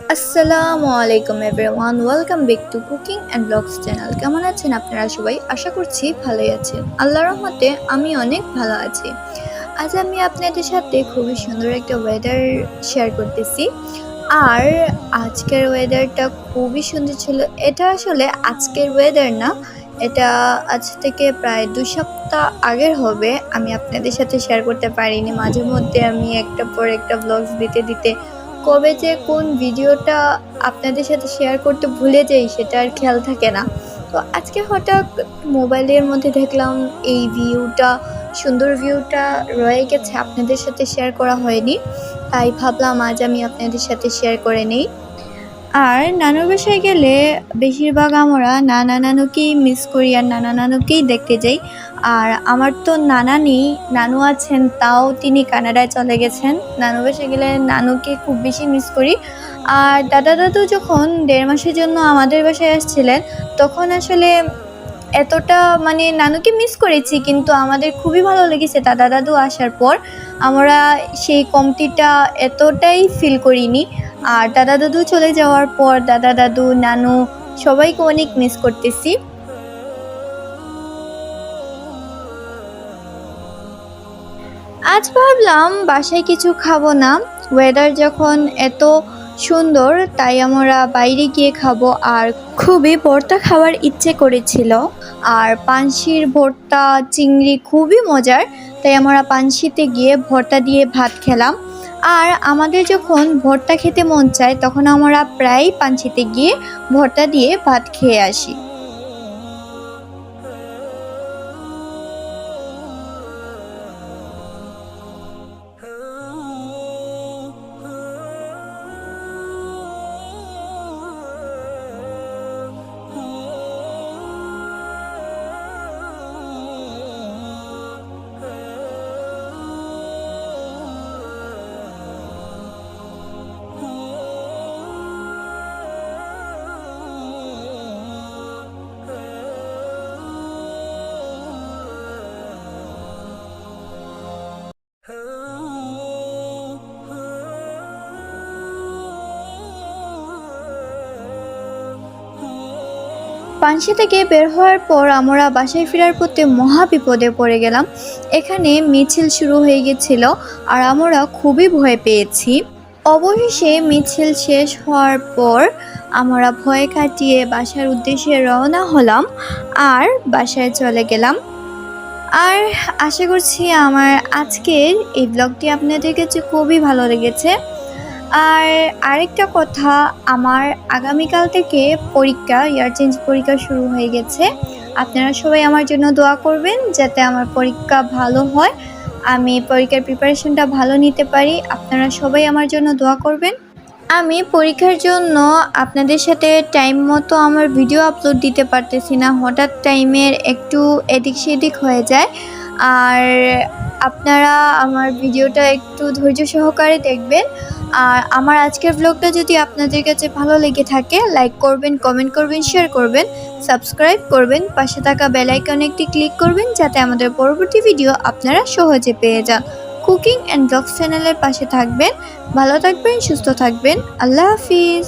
আসসালামু আলাইকুম everyone, welcome back to cooking and blogs channel. কেমন আছেন আপনারা সবাই? আশা করছি ভালোই আছেন। আল্লাহর রহমতে আমি অনেক ভালো আছি। আজ আমি আপনাদের সাথে খুবই সুন্দর একটা ওয়েদার শেয়ার করতেছি। আর আজকের ওয়েদারটা খুবই সুন্দর ছিল। এটা আসলে আজকের ওয়েদার না, এটা আজ থেকে প্রায় 2 সপ্তাহ আগের হবে। আমি আপনাদের সাথে শেয়ার করতে পারিনি। মাঝে মধ্যে আমি একটা পর একটা ব্লগস দিতে দিতে কবে যে কোন ভিডিওটা আপনাদের সাথে শেয়ার করতে ভুলে যাই সেটা আর খেয়াল থাকে না। তো আজকে হঠাৎ মোবাইলের মধ্যে দেখলাম এই ভিউটা, সুন্দর ভিউটা রয়ে গেছে, আপনাদের সাথে শেয়ার করা হয়নি, তাই ভাবলাম আজ আমি আপনাদের সাথে শেয়ার করে নিই। আর নানুর বাসায় গেলে বেশিরভাগ আমরা নানা নানুকেই মিস করি আর নানা নানুকেই দেখতে যাই। আর আমার তো নানা নেই, নানু আছেন, তাও তিনি কানাডায় চলে গেছেন। নানু বাসায় গেলে নানুকে খুব বেশি মিস করি। আর দাদা দাদু যখন 1.5 মাসের জন্য আমাদের বাসায় আসছিলেন, তখন আসলে এতটা মানে নানুকে মিস করেছি, কিন্তু আমাদের খুবই ভালো লেগেছে দাদা দাদু আসার পর। আমরা সেই কমতিটা এতটাই ফিল করিনি। আর দাদা দাদু চলে যাওয়ার পর দাদা দাদু নানু সবাইকে অনেক মিস করতেছি। আজ ভাবলাম বাসায় কিছু খাবো না, ওয়েদার যখন এত সুন্দর, তাই আমরা বাইরে গিয়ে খাবো। আর খুবই ভর্তা খাওয়ার ইচ্ছে করেছিল। আর পানশির ভর্তা, চিংড়ি খুবই মজার, তাই আমরা পানশিতে গিয়ে ভর্তা দিয়ে ভাত খেলাম। আর আমাদের যখন ভর্তা খেতে মন চায় তখন আমরা প্রায় পানশিতে গিয়ে ভর্তা দিয়ে ভাত খেয়ে আসি। পানশি থেকে বের হওয়ার পর আমরা বাসায় ফেরার পথে মহা বিপদে পড়ে গেলাম। এখানে মিছিল শুরু হয়ে গেছিল আর আমরা খুবই ভয় পেয়েছি। অবশেষে মিছিল শেষ হওয়ার পর আমরা ভয় কাটিয়ে বাসার উদ্দেশ্যে রওনা হলাম আর বাসায় চলে গেলাম। আর আশা করছি আমার আজকের এই ব্লগটি আপনাদের কাছে খুবই ভালো লেগেছে। আর আরেকটা কথা, আমার আগামীকাল থেকে পরীক্ষা, ইয়ার চেঞ্জ পরীক্ষা শুরু হয়ে গেছে। আপনারা সবাই আমার জন্য দোয়া করবেন যাতে আমার পরীক্ষা ভালো হয়, আমি পরীক্ষার প্রিপারেশনটা ভালো নিতে পারি। আপনারা সবাই আমার জন্য দোয়া করবেন। আমি পরীক্ষার জন্য আপনাদের সাথে টাইম মতো আমার ভিডিও আপলোড দিতে পারতেছি না, হঠাৎ টাইমের একটু এদিক সেদিক হয়ে যায়। আর আপনারা আমার ভিডিওটা একটু ধৈর্য সহকারে দেখবেন। আর আমার আজকের ব্লগটা যদি আপনাদের কাছে ভালো লেগে থাকে, লাইক করবেন, কমেন্ট করবেন, শেয়ার করবেন, সাবস্ক্রাইব করবেন, পাশে থাকা বেল আইকনে একটি ক্লিক করবেন যাতে আমাদের পরবর্তী ভিডিও আপনারা সহজে পেয়ে যান। কুকিং অ্যান্ড ব্লগস চ্যানেলের পাশে থাকবেন। ভালো থাকবেন, সুস্থ থাকবেন। আল্লাহ হাফিজ।